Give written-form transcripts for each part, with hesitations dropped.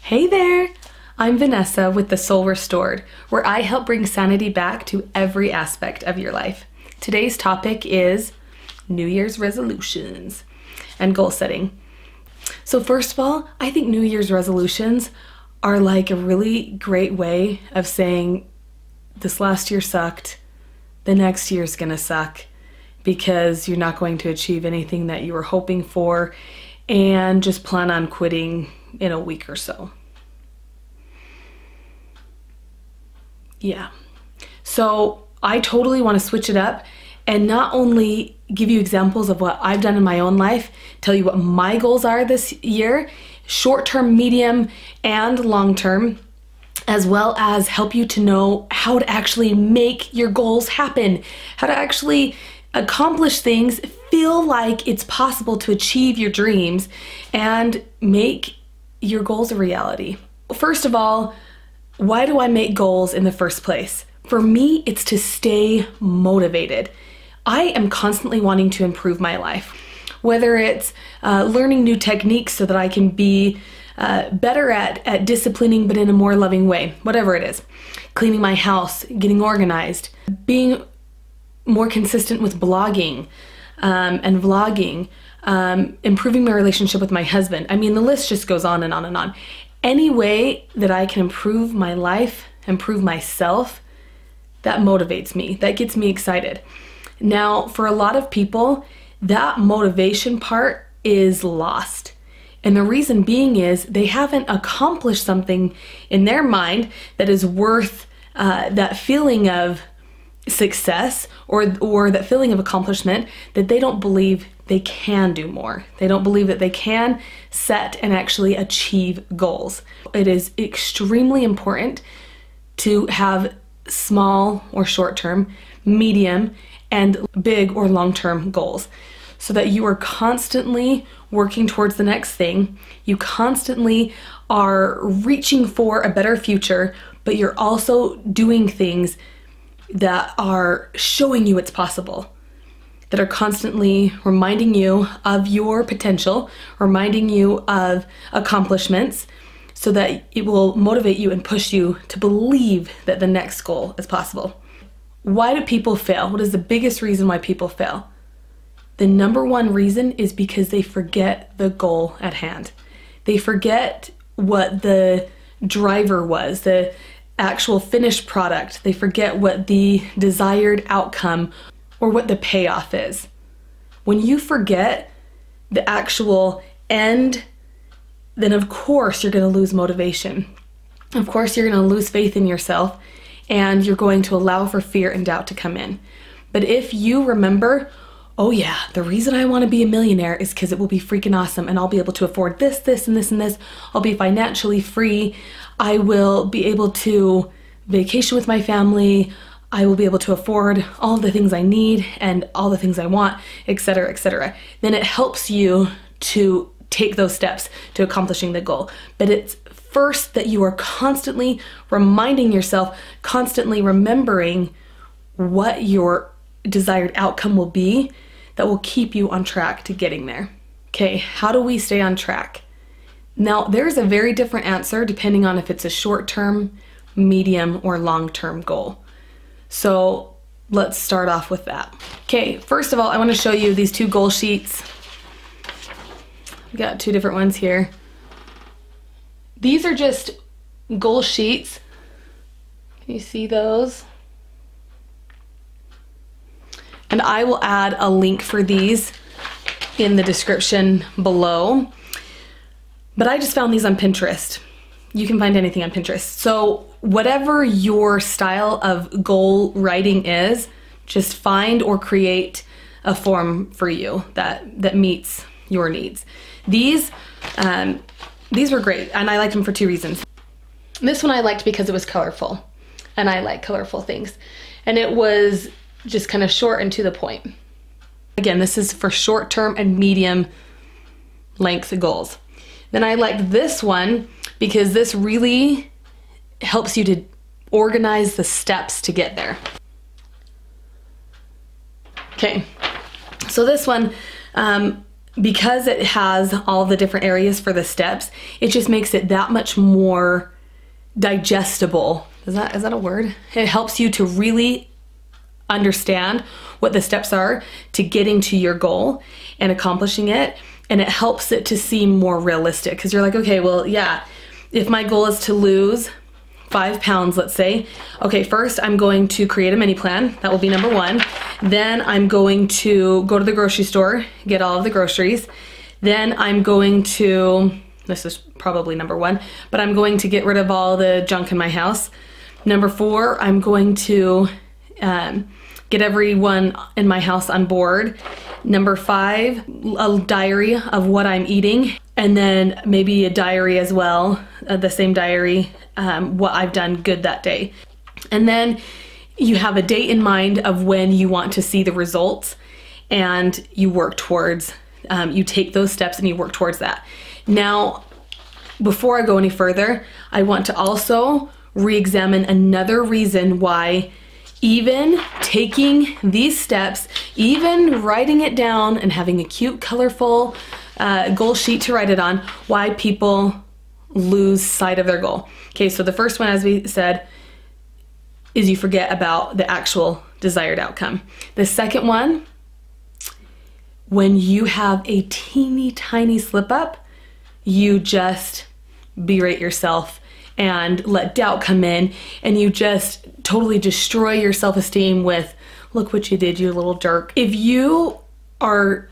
Hey there! I'm Vanessa with The Soul Restored, where I help bring sanity back to every aspect of your life. Today's topic is New Year's resolutions and goal setting. So first of all, I think New Year's resolutions are like a really great way of saying this last year sucked, the next year's gonna suck because you're not going to achieve anything that you were hoping for, and just plan on quitting in a week or so. Yeah. So I totally want to switch it up and not only give you examples of what I've done in my own life, tell you what my goals are this year, short-term, medium, and long-term, as well as help you to know how to actually make your goals happen, how to actually accomplish things, feel like it's possible to achieve your dreams, and make your goals a reality. First of all, why do I make goals in the first place? For me, it's to stay motivated. I am constantly wanting to improve my life, whether it's learning new techniques so that I can be better at disciplining but in a more loving way, whatever it is. Cleaning my house, getting organized, being more consistent with blogging and vlogging, improving my relationship with my husband. I mean, the list just goes on and on and on. Any way that I can improve my life, improve myself, that motivates me, that gets me excited. Now, for a lot of people, that motivation part is lost. And the reason being is they haven't accomplished something in their mind that is worth that feeling of success or that feeling of accomplishment, that they don't believe they can do more. They don't believe that they can set and actually achieve goals. It is extremely important to have small or short-term, medium, and big or long-term goals so that you are constantly working towards the next thing. You constantly are reaching for a better future, but you're also doing things that are showing you it's possible, that are constantly reminding you of your potential, reminding you of accomplishments, so that it will motivate you and push you to believe that the next goal is possible. Why do people fail? What is the biggest reason why people fail? The number one reason is because they forget the goal at hand. They forget what the driver was, the actual finished product. They forget what the desired outcome or what the payoff is. When you forget the actual end, then of course you're going to lose motivation. Of course you're going to lose faith in yourself, and you're going to allow for fear and doubt to come in. But if you remember, oh yeah, the reason I want to be a millionaire is because it will be freaking awesome and I'll be able to afford this, this, and this, and this. I'll be financially free. I will be able to vacation with my family. I will be able to afford all the things I need and all the things I want, etc., etc. Then it helps you to take those steps to accomplishing the goal. But it's first that you are constantly reminding yourself, constantly remembering what your desired outcome will be that will keep you on track to getting there. Okay, how do we stay on track? Now, there's a very different answer depending on if it's a short-term, medium, or long-term goal. So let's start off with that. Okay, first of all, I want to show you these two goal sheets. We got two different ones here. These are just goal sheets. Can you see those? And I will add a link for these in the description below. But I just found these on Pinterest. You can find anything on Pinterest. So whatever your style of goal writing is, just find or create a form for you that meets your needs. These were great, and I liked them for two reasons. This one I liked because it was colorful, and I like colorful things. And it was just kind of short and to the point. Again, this is for short-term and medium length goals. Then I liked this one because this really helps you to organize the steps to get there. Okay, so this one, because it has all the different areas for the steps, it just makes it that much more digestible. Is that a word? It helps you to really understand what the steps are to getting to your goal and accomplishing it. And it helps it to seem more realistic, because you're like, okay, well, yeah, if my goal is to lose 5 pounds, let's say, okay, first I'm going to create a mini plan. That will be number 1. Then I'm going to go to the grocery store, get all of the groceries. Then I'm going to, this is probably number 1, but I'm going to get rid of all the junk in my house. Number 4, I'm going to get everyone in my house on board. Number 5, a diary of what I'm eating, and then maybe a diary as well, the same diary, what I've done good that day. And then you have a date in mind of when you want to see the results, and you work towards, you take those steps and you work towards that. Now, before I go any further, I want to also re-examine another reason why even taking these steps, even writing it down and having a cute, colorful goal sheet to write it on, why people lose sight of their goal. Okay, so the first one, as we said, is you forget about the actual desired outcome. The second one, when you have a teeny tiny slip up, you just berate yourself and let doubt come in, and you just totally destroy your self-esteem with, look what you did, you little jerk. If you are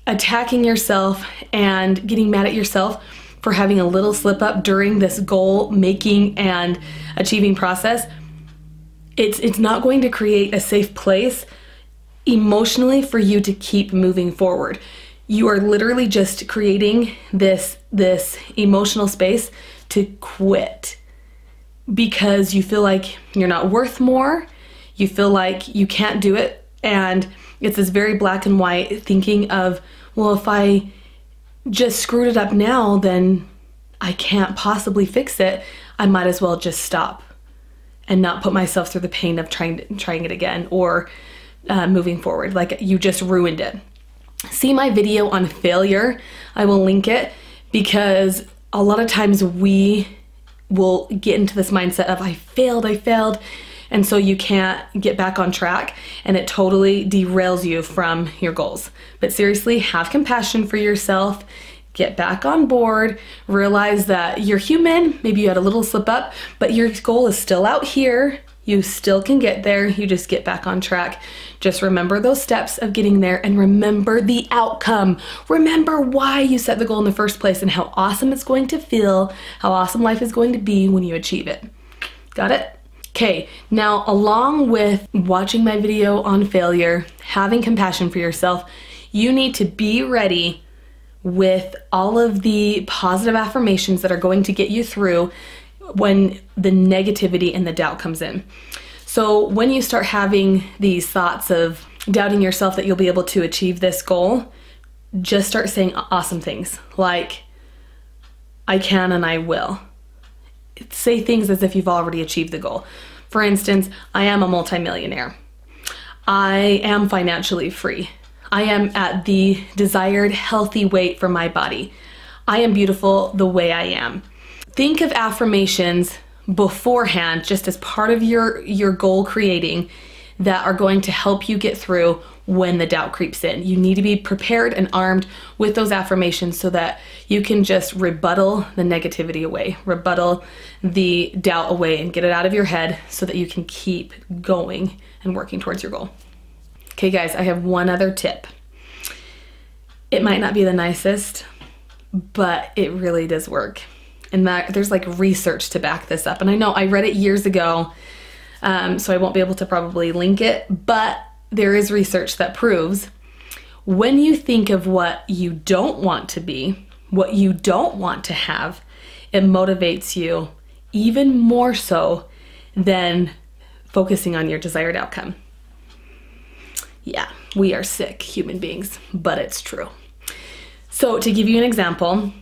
attacking yourself and getting mad at yourself for having a little slip up during this goal making and achieving process, it's not going to create a safe place emotionally for you to keep moving forward. You are literally just creating this emotional space to quit because you feel like you're not worth more, you feel like you can't do it, and it's this very black and white thinking of, well, if I just screwed it up now, then I can't possibly fix it. I might as well just stop and not put myself through the pain of trying it again, or moving forward. Like, you just ruined it. See my video on failure. I will link it, because a lot of times we will get into this mindset of I failed, and so you can't get back on track, and it totally derails you from your goals. But seriously, have compassion for yourself, get back on board, realize that you're human, maybe you had a little slip up, but your goal is still out here. You still can get there, you just get back on track. Just remember those steps of getting there, and remember the outcome. Remember why you set the goal in the first place and how awesome it's going to feel, how awesome life is going to be when you achieve it. Got it? Okay, now along with watching my video on failure, having compassion for yourself, you need to be ready with all of the positive affirmations that are going to get you through when the negativity and the doubt comes in. So when you start having these thoughts of doubting yourself that you'll be able to achieve this goal, just start saying awesome things like, I can and I will. Say things as if you've already achieved the goal. For instance, I am a multimillionaire. I am financially free. I am at the desired healthy weight for my body. I am beautiful the way I am. Think of affirmations beforehand, just as part of your goal creating, that are going to help you get through when the doubt creeps in. You need to be prepared and armed with those affirmations so that you can just rebuttal the negativity away, rebuttal the doubt away, and get it out of your head so that you can keep going and working towards your goal. Okay guys, I have one other tip. It might not be the nicest, but it really does work. And that there's like research to back this up. And I know I read it years ago, so I won't be able to probably link it, but there is research that proves when you think of what you don't want to be, what you don't want to have, it motivates you even more so than focusing on your desired outcome. Yeah, we are sick human beings, but it's true. So to give you an example,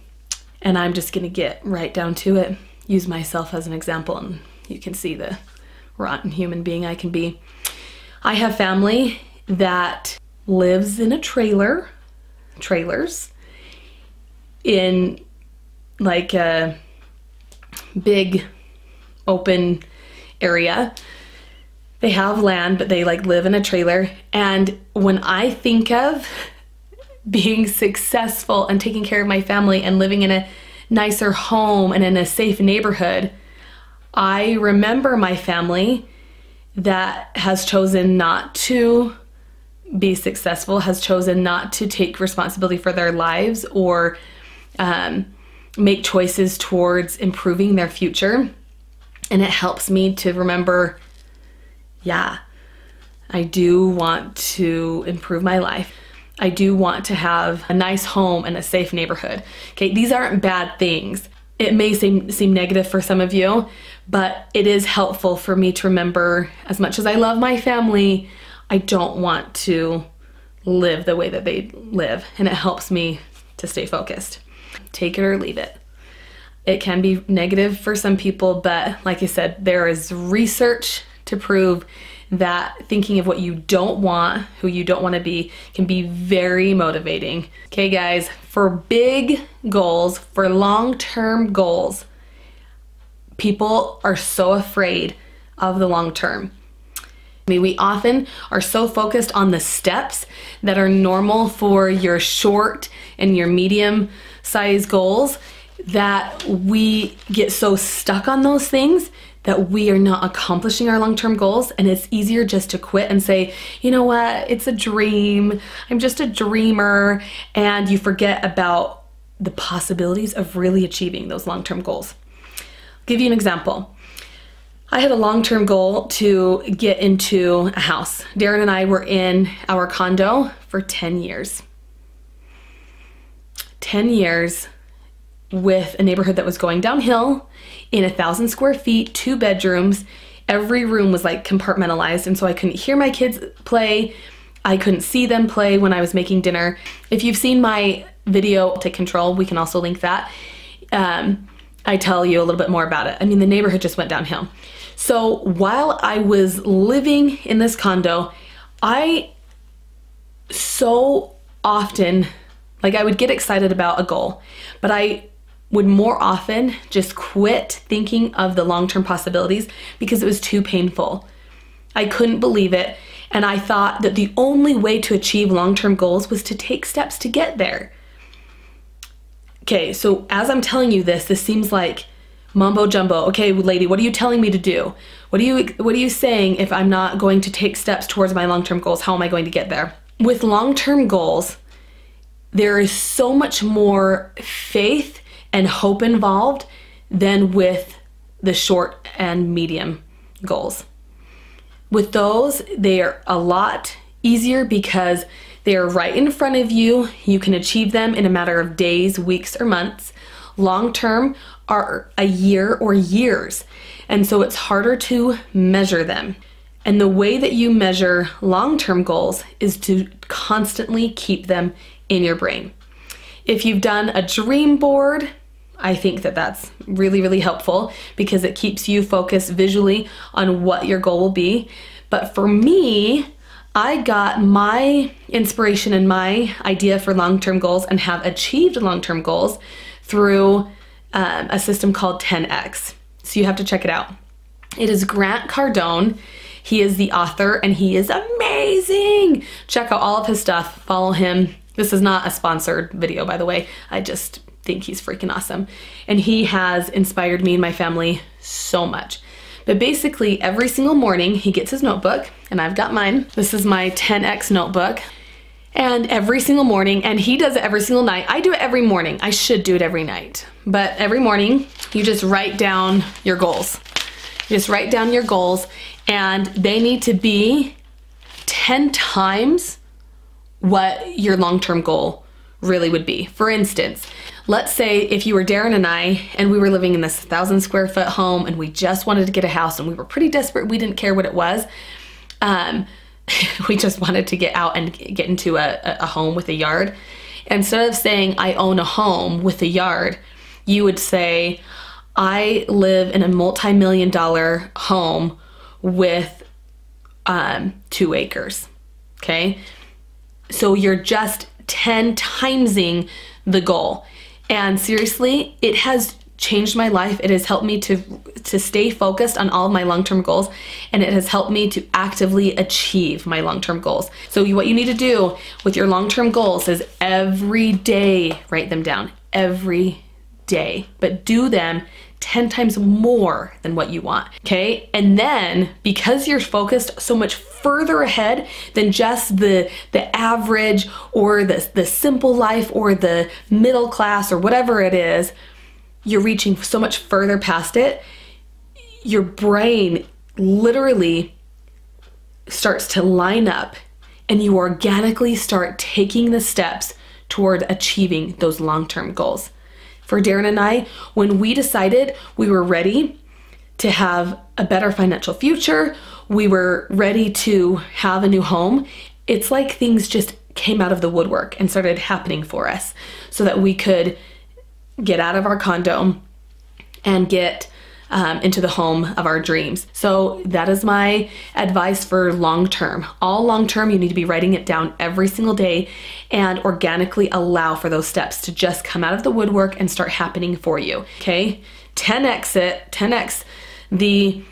and I'm just gonna get right down to it, use myself as an example, and you can see the rotten human being I can be. I have family that lives in a trailer trailers in like a big open area. They have land, but they like live in a trailer. And when I think of being successful and taking care of my family and living in a nicer home and in a safe neighborhood, I remember my family that has chosen not to be successful, has chosen not to take responsibility for their lives or make choices towards improving their future. And it helps me to remember, yeah, I do want to improve my life. I do want to have a nice home and a safe neighborhood. Okay, these aren't bad things. It may seem negative for some of you, but it is helpful for me to remember, as much as I love my family, I don't want to live the way that they live, and it helps me to stay focused. Take it or leave it. It can be negative for some people, but like I said, there is research to prove that thinking of what you don't want, who you don't want to be, can be very motivating. Okay guys, for big goals, for long-term goals, people are so afraid of the long term. I mean, we often are so focused on the steps that are normal for your short and your medium size goals that we get so stuck on those things that we are not accomplishing our long-term goals, and it's easier just to quit and say, you know what, it's a dream, I'm just a dreamer, and you forget about the possibilities of really achieving those long-term goals. I'll give you an example. I had a long-term goal to get into a house. Darren and I were in our condo for 10 years. 10 years with a neighborhood that was going downhill, in 1,000 square feet, 2 bedrooms. Every room was like compartmentalized, and so I couldn't hear my kids play. I couldn't see them play when I was making dinner. If you've seen my video, Take Control, we can also link that. I tell you a little bit more about it. I mean, the neighborhood just went downhill. So while I was living in this condo, I so often, like, I would get excited about a goal, but I would more often just quit thinking of the long-term possibilities because it was too painful. I couldn't believe it, and I thought that the only way to achieve long-term goals was to take steps to get there. Okay, so as I'm telling you this seems like mumbo jumbo. Okay, lady, what are you telling me to do? What are you saying if I'm not going to take steps towards my long-term goals? How am I going to get there? With long-term goals, there is so much more faith and hope involved than with the short and medium goals. With those, they are a lot easier because they are right in front of you. You can achieve them in a matter of days, weeks, or months. Long-term are a year or years, and so it's harder to measure them. And the way that you measure long-term goals is to constantly keep them in your brain. If you've done a dream board, I think that that's really, really helpful because it keeps you focused visually on what your goal will be. But for me, I got my inspiration and my idea for long-term goals and have achieved long-term goals through a system called 10X. So you have to check it out. It is Grant Cardone. He is the author and he is amazing. Check out all of his stuff, follow him. This is not a sponsored video, by the way. I just think he's freaking awesome. And he has inspired me and my family so much. But basically every single morning he gets his notebook, and I've got mine. This is my 10X notebook. And every single morning, and he does it every single night. I do it every morning. I should do it every night. But every morning you just write down your goals. You just write down your goals, and they need to be 10 times what your long-term goal really would be. For instance, let's say if you were Darren and I, and we were living in this 1,000 square foot home, and we just wanted to get a house, and we were pretty desperate. We didn't care what it was. We just wanted to get out and get into a home with a yard. Instead of saying, I own a home with a yard, you would say, I live in a multi-million-dollar home with 2 acres, okay? So you're just 10 timesing the goal. And seriously, it has changed my life. It has helped me to stay focused on all of my long-term goals, and it has helped me to actively achieve my long-term goals. So what you need to do with your long-term goals is every day write them down, every day, but do them 10 times more than what you want, okay? And then, because you're focused so much further ahead than just the average or the simple life or the middle class or whatever it is, you're reaching so much further past it. Your brain literally starts to line up, and you organically start taking the steps toward achieving those long-term goals. For Darren and I, when we decided we were ready to have a better financial future, we were ready to have a new home, it's like things just came out of the woodwork and started happening for us so that we could get out of our condo and get into the home of our dreams. So that is my advice for long-term. All long-term, you need to be writing it down every single day and organically allow for those steps to just come out of the woodwork and start happening for you, okay? 10x it, 10x the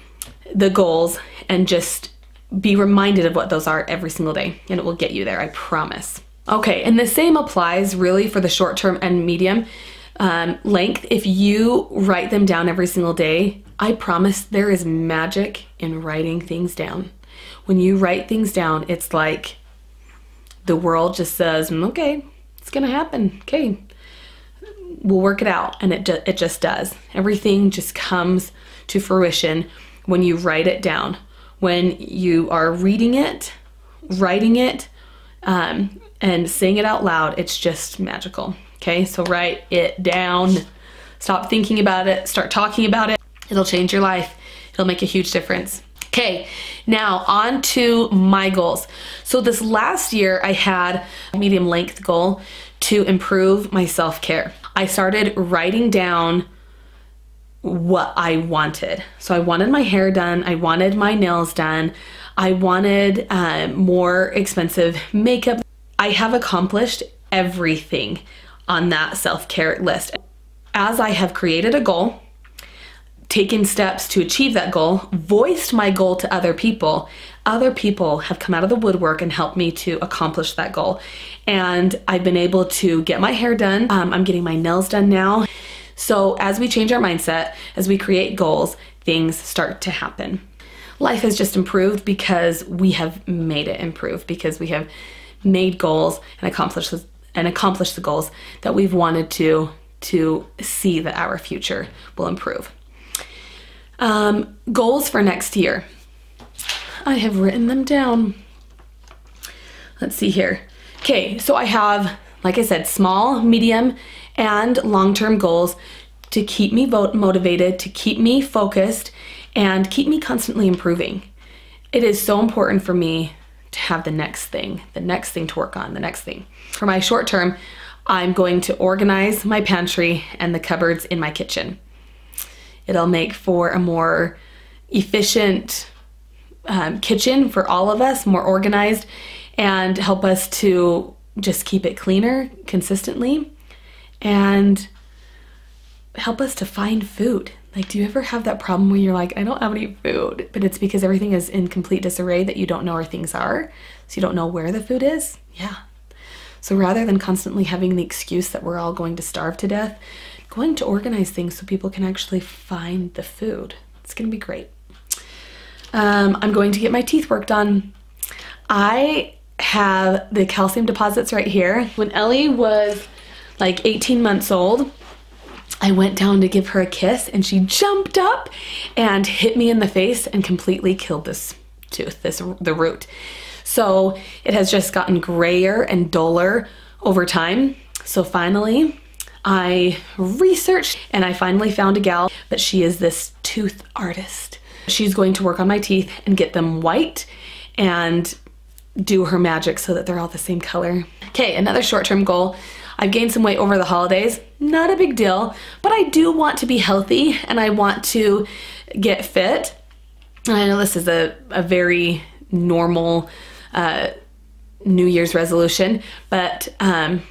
goals, and just be reminded of what those are every single day, and it will get you there, I promise. Okay, and the same applies really for the short-term and medium length. If you write them down every single day, I promise there is magic in writing things down. When you write things down, it's like the world just says, okay, it's gonna happen. Okay, we'll work it out. And it just does. Everything just comes to fruition when you write it down. When you are reading it, writing it, and saying it out loud, it's just magical. Okay, so write it down. Stop thinking about it, start talking about it. It'll change your life. It'll make a huge difference. Okay, now on to my goals. So this last year I had a medium length goal to improve my self-care. I started writing down what I wanted. So I wanted my hair done, I wanted my nails done, I wanted more expensive makeup. I have accomplished everything on that self-care list. As I have created a goal, taken steps to achieve that goal, voiced my goal to other people have come out of the woodwork and helped me to accomplish that goal. And I've been able to get my hair done. I'm getting my nails done now. So as we change our mindset, as we create goals, things start to happen. Life has just improved because we have made it improve, because we have made goals and accomplished the goals that we've wanted to see that our future will improve. Goals for next year. I have written them down. Let's see here. Okay, so I have, like I said, small, medium, and long-term goals to keep me motivated, to keep me focused, and keep me constantly improving. It is so important for me to have the next thing to work on, the next thing. For my short term, I'm going to organize my pantry and the cupboards in my kitchen. It'll make for a more efficient kitchen for all of us, more organized, and help us to just keep it cleaner consistently and help us to find food. Like, do you ever have that problem where you're like, I don't have any food, but it's because everything is in complete disarray that you don't know where things are, so you don't know where the food is? Yeah. So rather than constantly having the excuse that we're all going to starve to death, going to organize things so people can actually find the food. It's gonna be great. I'm going to get my teeth work done. I have the calcium deposits right here. When Ellie was like 18 months old, I went down to give her a kiss and she jumped up and hit me in the face and completely killed this tooth, the root. So it has just gotten grayer and duller over time. So finally, I researched and I finally found a gal, but she is this tooth artist. She's going to work on my teeth and get them white and do her magic so that they're all the same color. Okay, another short-term goal. I've gained some weight over the holidays. Not a big deal, but I do want to be healthy and I want to get fit. And I know this is a very normal New Year's resolution, but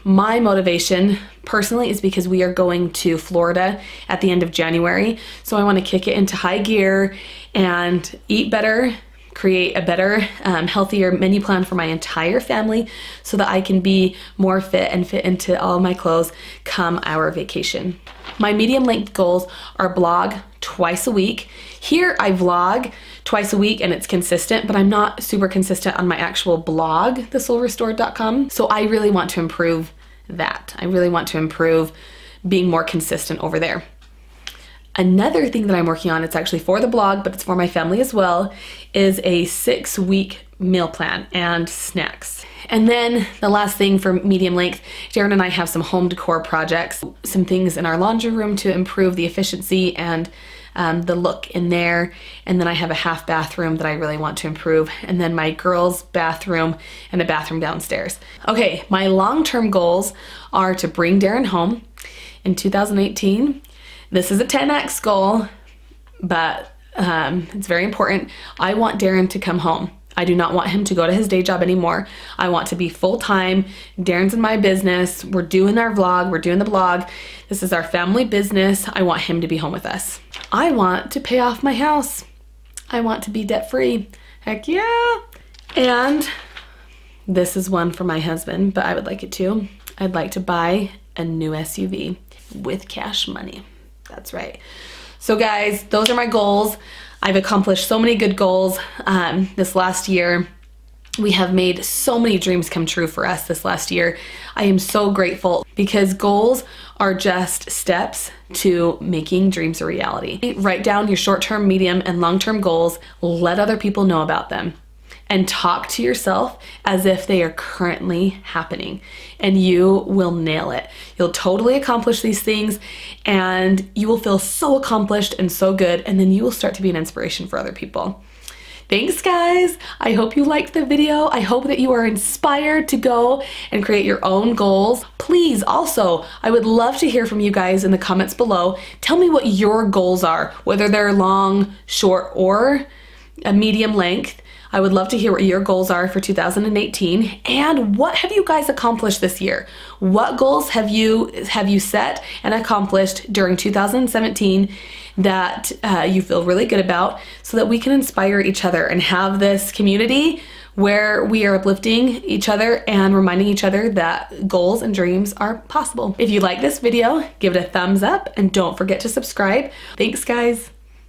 my motivation personally is because we are going to Florida at the end of January. So I want to kick it into high gear and eat better, create a better, healthier menu plan for my entire family so that I can be more fit and fit into all my clothes come our vacation. My medium length goals are blog twice a week. Here I vlog twice a week and it's consistent, but I'm not super consistent on my actual blog, thesoulrestored.com. So I really want to improve that. I really want to improve being more consistent over there. Another thing that I'm working on, it's actually for the blog, but it's for my family as well, is a 6-week meal plan and snacks. And then the last thing for medium length, Darren and I have some home decor projects, some things in our laundry room to improve the efficiency and the look in there. And then I have a half bathroom that I really want to improve. And then my girls' bathroom and a bathroom downstairs. Okay, my long-term goals are to bring Darren home in 2018. This is a 10x goal, but it's very important. I want Darren to come home. I do not want him to go to his day job anymore. I want to be full-time. Darren's in my business. We're doing our vlog. We're doing the blog. This is our family business. I want him to be home with us. I want to pay off my house. I want to be debt-free. Heck yeah. And this is one for my husband, but I would like it too. I'd like to buy a new SUV with cash money. That's right. So guys, those are my goals. I've accomplished so many good goals this last year. We have made so many dreams come true for us this last year. I am so grateful because goals are just steps to making dreams a reality. Write down your short-term, medium, and long-term goals. Let other people know about them. And talk to yourself as if they are currently happening, and you will nail it. You'll totally accomplish these things and you will feel so accomplished and so good, and then you will start to be an inspiration for other people. Thanks guys. I hope you liked the video. I hope that you are inspired to go and create your own goals. Please also, I would love to hear from you guys in the comments below. Tell me what your goals are, whether they're long, short, or a medium length. I would love to hear what your goals are for 2018, and what have you guys accomplished this year? What goals have you set and accomplished during 2017 that you feel really good about, so that we can inspire each other and have this community where we are uplifting each other and reminding each other that goals and dreams are possible. If you like this video, give it a thumbs up and don't forget to subscribe. Thanks guys.